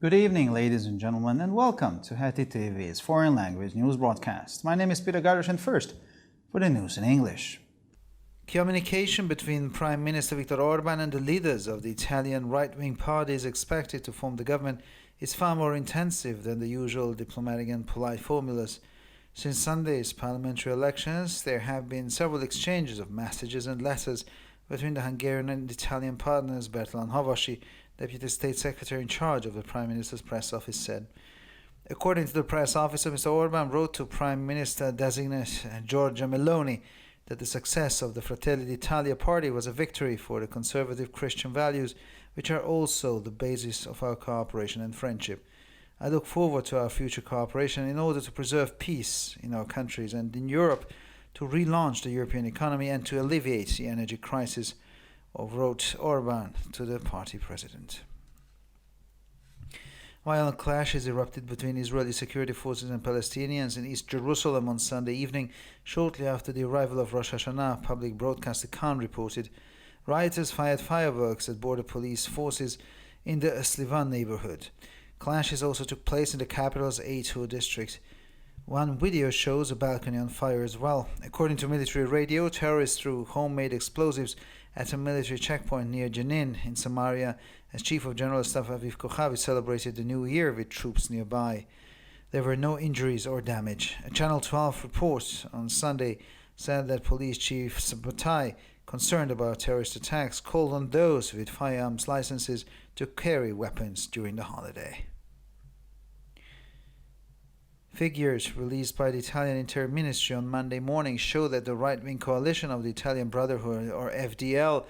Good evening, ladies and gentlemen, and welcome to Heti TV's foreign language news broadcast. My name is Peter Gardosh, and first, for the news in English. Communication between Prime Minister Viktor Orban and the leaders of the Italian right-wing parties expected to form the government is far more intensive than the usual diplomatic and polite formulas. Since Sunday's parliamentary elections, there have been several exchanges of messages and letters between the Hungarian and Italian partners. Bertalan Havasi, Deputy State Secretary in charge of the Prime Minister's press office, said. According to the press officer, Mr. Orban wrote to Prime Minister-designate Giorgia Meloni that the success of the Fratelli d'Italia party was a victory for the conservative Christian values, which are also the basis of our cooperation and friendship. I look forward to our future cooperation in order to preserve peace in our countries and in Europe, to relaunch the European economy and to alleviate the energy crisis, wrote Orban to the party president. Violent clashes erupted between Israeli security forces and Palestinians in East Jerusalem on Sunday evening, shortly after the arrival of Rosh Hashanah, public broadcaster Khan reported. Rioters fired fireworks at border police forces in the Slivan neighborhood. Clashes also took place in the capital's Eitu district. One video shows a balcony on fire as well. According to military radio, terrorists threw homemade explosives at a military checkpoint near Jenin in Samaria as Chief of General Staff Aviv Kochavi celebrated the New Year with troops nearby. There were no injuries or damage. A Channel 12 report on Sunday said that Police Chief Sabatai, concerned about terrorist attacks, called on those with firearms licenses to carry weapons during the holiday. Figures released by the Italian Interior Ministry on Monday morning show that the right-wing coalition of the Italian Brotherhood, or FDL,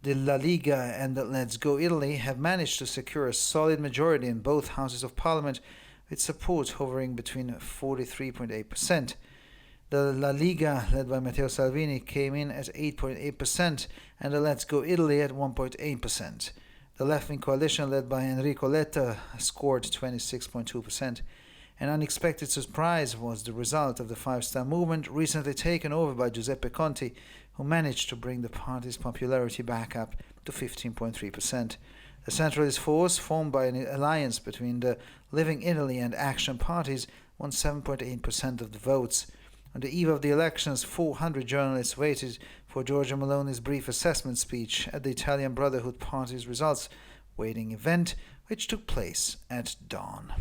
the La Liga and the Let's Go Italy have managed to secure a solid majority in both houses of parliament, with support hovering between 43.8%. The La Liga, led by Matteo Salvini, came in at 8.8% and the Let's Go Italy at 1.8%. The left-wing coalition, led by Enrico Letta, scored 26.2%. An unexpected surprise was the result of the Five-Star Movement, recently taken over by Giuseppe Conte, who managed to bring the party's popularity back up to 15.3%. The centralist force, formed by an alliance between the Living Italy and Action parties, won 7.8% of the votes. On the eve of the elections, 400 journalists waited for Giorgia Meloni's brief assessment speech at the Italian Brotherhood Party's results waiting event, which took place at dawn.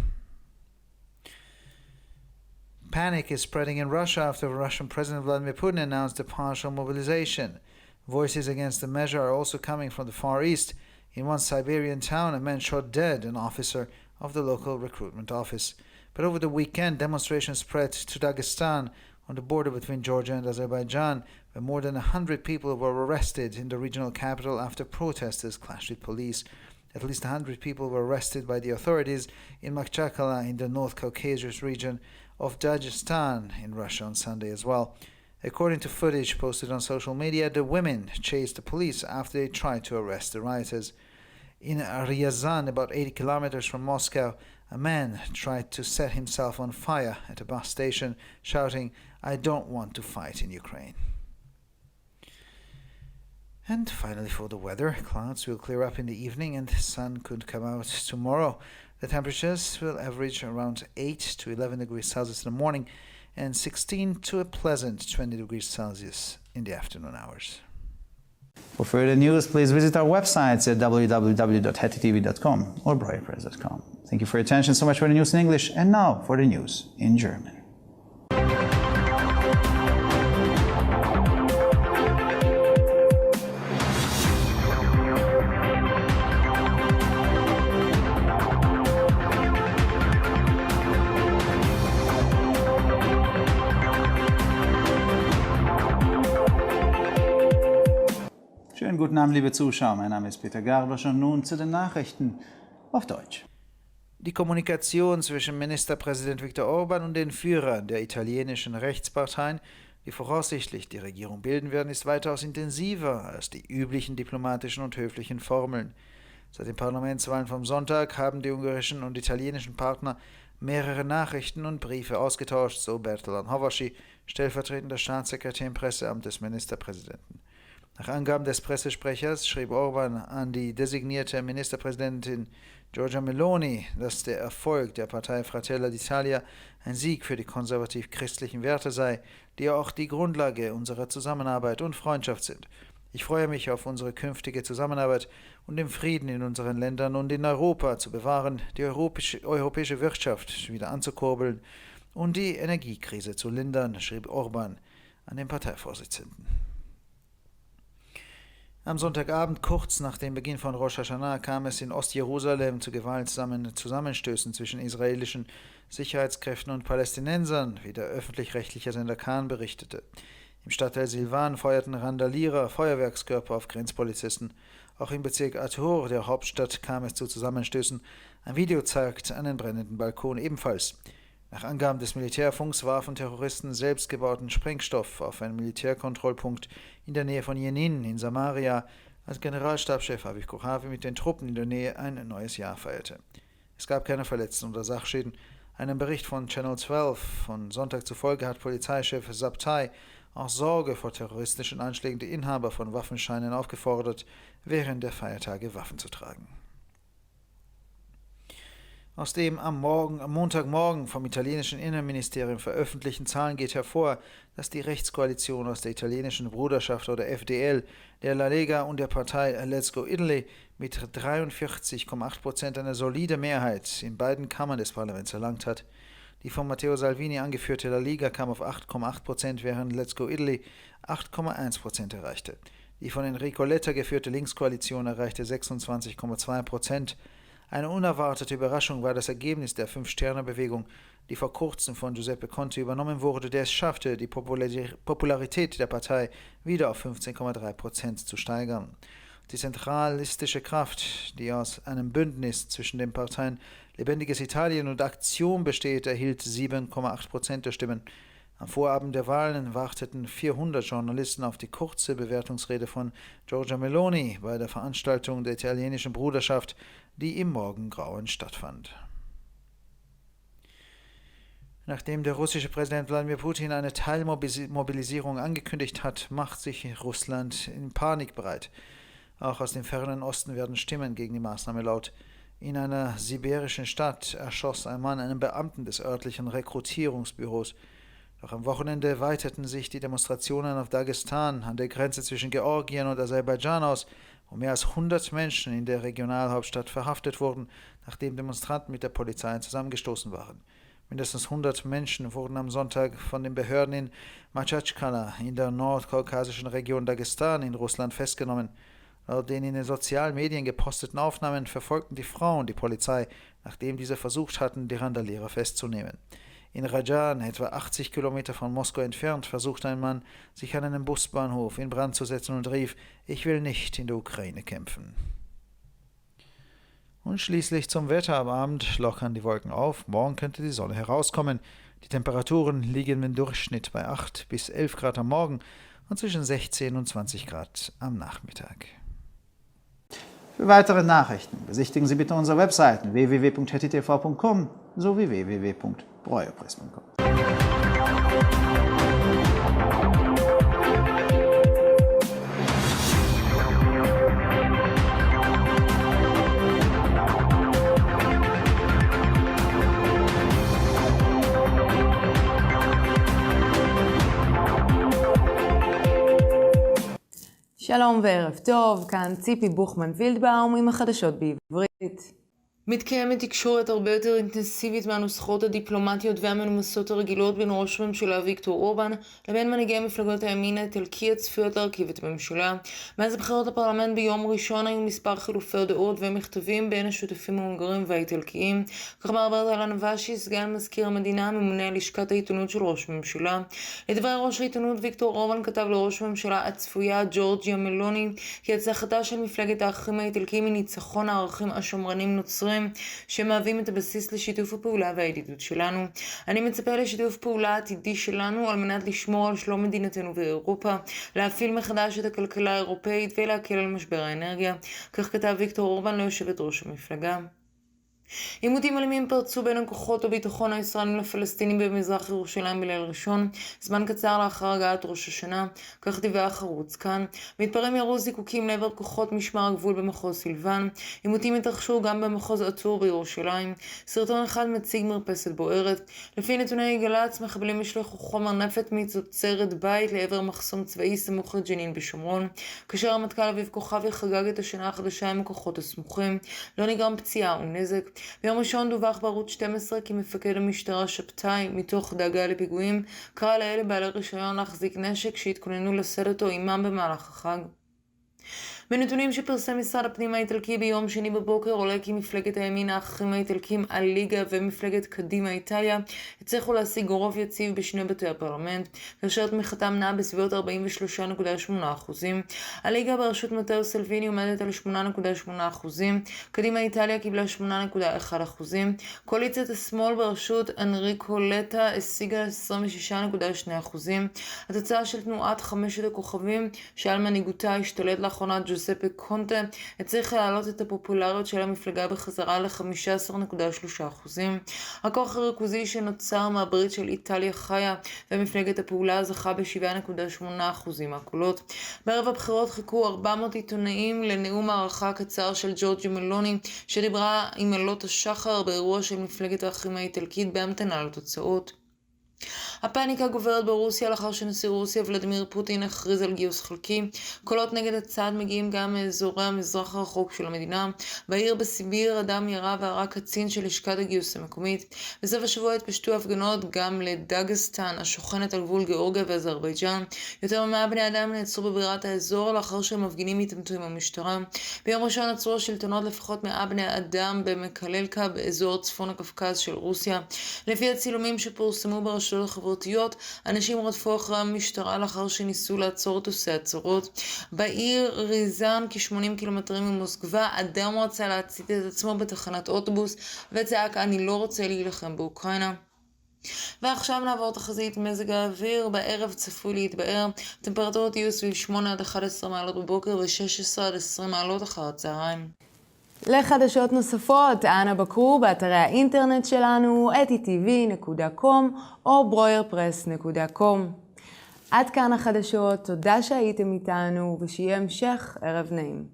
Panic is spreading in Russia after Russian President Vladimir Putin announced a partial mobilization. Voices against the measure are also coming from the Far East. In one Siberian town, a man shot dead an officer of the local recruitment office. But over the weekend, demonstrations spread to Dagestan, on the border between Georgia and Azerbaijan, where more than 100 people were arrested in the regional capital after protesters clashed with police. At least 100 people were arrested by the authorities in Makhachkala in the North Caucasus region of Dagestan in Russia on Sunday as well. According to footage posted on social media, the women chased the police after they tried to arrest the rioters. In Ryazan, about 80 kilometers from Moscow, a man tried to set himself on fire at a bus station, shouting, "I don't want to fight in Ukraine." And finally, for the weather, clouds will clear up in the evening and the sun could come out tomorrow. The temperatures will average around 8 to 11 degrees Celsius in the morning and 16 to a pleasant 20 degrees Celsius in the afternoon hours. For further news, please visit our websites at www.hetitv.com or breuerpress.com. Thank you for your attention. So much for the news in English, and now for the news in German. Schönen guten Abend, liebe Zuschauer. Mein Name ist Peter Gardosh und nun zu den Nachrichten auf Deutsch. Die Kommunikation zwischen Ministerpräsident Viktor Orban und den Führern der italienischen Rechtsparteien, die voraussichtlich die Regierung bilden werden, ist weitaus intensiver als die üblichen diplomatischen und höflichen Formeln. Seit den Parlamentswahlen vom Sonntag haben die ungarischen und italienischen Partner mehrere Nachrichten und Briefe ausgetauscht, so Bertalan Havasi, stellvertretender Staatssekretär im Presseamt des Ministerpräsidenten. Nach Angaben des Pressesprechers schrieb Orban an die designierte Ministerpräsidentin Giorgia Meloni, dass der Erfolg der Partei Fratelli d'Italia ein Sieg für die konservativ-christlichen Werte sei, die auch die Grundlage unserer Zusammenarbeit und Freundschaft sind. Ich freue mich auf unsere künftige Zusammenarbeit und den Frieden in unseren Ländern und in Europa zu bewahren, die europäische Wirtschaft wieder anzukurbeln und die Energiekrise zu lindern, schrieb Orban an den Parteivorsitzenden. Am Sonntagabend, kurz nach dem Beginn von Rosh Hashanah, kam es in Ostjerusalem zu gewaltsamen Zusammenstößen zwischen israelischen Sicherheitskräften und Palästinensern, wie der öffentlich-rechtliche Sender Kan berichtete. Im Stadtteil Silvan feuerten Randalierer Feuerwerkskörper auf Grenzpolizisten. Auch im Bezirk Atur, der Hauptstadt, kam es zu Zusammenstößen. Ein Video zeigt einen brennenden Balkon ebenfalls. Nach Angaben des Militärfunks warfen Terroristen selbstgebauten Sprengstoff auf einen Militärkontrollpunkt in der Nähe von Jenin in Samaria, als Generalstabschef Aviv Kochavi mit den Truppen in der Nähe ein neues Jahr feierte. Es gab keine Verletzten oder Sachschäden. Einem Bericht von Channel 12 von Sonntag zufolge hat Polizeichef Sabtai aus Sorge vor terroristischen Anschlägen die Inhaber von Waffenscheinen aufgefordert, während der Feiertage Waffen zu tragen. Aus dem am Montagmorgen vom italienischen Innenministerium veröffentlichten Zahlen geht hervor, dass die Rechtskoalition aus der italienischen Bruderschaft oder FDL, der La Lega und der Partei Let's Go Italy mit 43,8% eine solide Mehrheit in beiden Kammern des Parlaments erlangt hat. Die von Matteo Salvini angeführte La Lega kam auf 8,8%, während Let's Go Italy 8,1% erreichte. Die von Enrico Letta geführte Linkskoalition erreichte 26,2%. Eine unerwartete Überraschung war das Ergebnis der Fünf-Sterne-Bewegung, die vor kurzem von Giuseppe Conte übernommen wurde, der es schaffte, die Popularität der Partei wieder auf 15,3% zu steigern. Die zentralistische Kraft, die aus einem Bündnis zwischen den Parteien Lebendiges Italien und Aktion besteht, erhielt 7,8% der Stimmen. Am Vorabend der Wahlen warteten 400 Journalisten auf die kurze Bewertungsrede von Giorgia Meloni bei der Veranstaltung der italienischen Bruderschaft, die im Morgengrauen stattfand. Nachdem der russische Präsident Wladimir Putin eine Teilmobilisierung angekündigt hat, macht sich Russland in Panik bereit. Auch aus dem fernen Osten werden Stimmen gegen die Maßnahme laut. In einer sibirischen Stadt erschoss ein Mann einen Beamten des örtlichen Rekrutierungsbüros. Doch am Wochenende weiteten sich die Demonstrationen auf Dagestan an der Grenze zwischen Georgien und Aserbaidschan aus, wo mehr als 100 Menschen in der Regionalhauptstadt verhaftet wurden, nachdem Demonstranten mit der Polizei zusammengestoßen waren. Mindestens 100 Menschen wurden am Sonntag von den Behörden in Machachkala in der nordkaukasischen Region Dagestan in Russland festgenommen. Laut den in den sozialen Medien geposteten Aufnahmen verfolgten die Frauen die Polizei, nachdem diese versucht hatten, die Randalierer festzunehmen. In Rajan, etwa 80 Kilometer von Moskau entfernt, versuchte ein Mann, sich an einem Busbahnhof in Brand zu setzen und rief: „Ich will nicht in der Ukraine kämpfen." Und schließlich zum Wetter. Am Abend lockern die Wolken auf. Morgen könnte die Sonne herauskommen. Die Temperaturen liegen im Durchschnitt bei 8 bis 11 Grad am Morgen und zwischen 16 und 20 Grad am Nachmittag. Für weitere Nachrichten besichtigen Sie bitte unsere Webseiten www.hettitv.com sowie www.breuerpress.com. שלום וערב טוב, כאן ציפי בוכמן וילדבאום עם החדשות בעברית. מתקיימת תקשורת הרבה יותר אינטנסיבית מהנוסחות הדיפלומטיות והמנומסות הרגילות בין ראש הממשלה ויקטור אורבן לבין מנהיגי מפלגות הימין האיטלקי הצפויות להרכיב את הממשלה. מאז בחירות הפרלמנט ביום ראשון היו מספר חילופי דעות ומכתבים בין השותפים ההונגרים והאיטלקיים. כך אמר ברטל נבאשי, סגן מזכיר המדינה הממונה על לשכת העיתונות של ראש הממשלה. לדברי ראש העיתונות, ויקטור אורבן כתב לראש הממשלה הצפויה ג'ורג'יה מלוני כי הצלחתה של מפלגת האחים האיטלקיים היא ניצחון הערכים השמרנים נוצרים שמהווים את הבסיס לשיתוף הפעולה והידידות שלנו. אני מצפה לשיתוף פעולה עתידי שלנו על מנת לשמור על שלום מדינתנו ואירופה, להפעיל מחדש את הכלכלה האירופאית ולהקל על משבר האנרגיה. כך כתב ויקטור אורבן ליושבת ראש המפלגה. עימותים אלימים פרצו בין הכוחות הביטחון הישראלים לפלסטינים במזרח ירושלים בליל ראשון, זמן קצר לאחר הגעת ראש השנה, כך דיווח ערוץ כאן. מתפרעים ירו זיקוקים לעבר כוחות משמר הגבול במחוז סילואן. עימותים התרחשו גם במחוז עטור בירושלים. סרטון אחד מציג מרפסת בוערת. לפי נתוני גל"צ, מחבלים השליכו חומר נפץ מתוצרת בית לעבר מחסום צבאי סמוך לג'נין בשומרון. כאשר הרמטכ"ל אביב כוכבי חגג את השנה החדשה עם הכוחות הסמוכים, לא נגרם פציעה או נזק. ביום ראשון דווח בערוץ 12 כי מפקד המשטרה שבתאי, מתוך דאגה לפיגועים, קרא לאלה בעלי רישיון להחזיק נשק שהתכוננו לשאת אותו עימם במהלך החג. בנתונים שפרסם משרד הפנים האיטלקי ביום שני בבוקר עולה כי מפלגת הימין האחים האיטלקים הליגה ומפלגת קדימה איטליה הצליחו להשיג רוב יציב בשני בתי הפרלמנט, כאשר תמיכתם נעה בסביבות 43.8%. הליגה בראשות מתאו סלביני עומדת על 8.8%, קדימה איטליה קיבלה 8.1%, קואליציית השמאל בראשות אנריקו לטה השיגה 26.2%. התוצאה של תנועת חמשת הכוכבים שעל מנהיגותה השתלט לאחרונה ג'וספה קונטה הצליחה להעלות את הפופולריות של המפלגה בחזרה ל-15.3%. הכוח הריכוזי שנוצר מהברית של איטליה חיה ומפלגת הפעולה זכה ב7.8% מהקולות. בערב הבחירות חיכו 400 עיתונאים לנאום הערכה הקצר של ג'ורג'י מלוני שדיברה עם עלות השחר באירוע של מפלגת האחים האיטלקית בהמתנה לתוצאות. הפאניקה גוברת ברוסיה לאחר שנשיא רוסיה ולדימיר פוטין הכריז על גיוס חלקי. קולות נגד הצעד מגיעים גם מאזורי המזרח הרחוק של המדינה. בעיר בסיביר אדם ירה והרג קצין של לשכת הגיוס המקומית. בסוף השבוע התפשטו הפגנות גם לדגסטן השוכנת על גבול גיאורגיה ואזרבייג'אן. יותר מ100 בני אדם נעצרו בבירת האזור לאחר שהמפגינים התעמתו עם המשטרה. ביום ראשון עצרו השלטונות לפחות 100 בני אדם במקללקה באזור צפון הקווקז של רוסיה. לפי הצילומים שפורסמו ברשתות החברתיות, אנשים רדפו אחרי המשטרה לאחר שניסו לעצור את עושי הצורות. בעיר ריזן, כ80 קילומטרים ממוסקבה, אדם רצה להצית את עצמו בתחנת אוטובוס וצעק אני לא רוצה להילחם באוקראינה. ועכשיו נעבור תחזית מזג האוויר. בערב צפוי להתבאר, טמפרטורות יהיו סביב 8 עד 11 מעלות בבוקר ו16 עד 20 מעלות אחר הצהריים. לחדשות נוספות, אנא בקרו באתרי האינטרנט שלנו, etitv.com או broyerpress.com. עד כאן החדשות, תודה שהייתם איתנו ושיהיה המשך ערב נעים.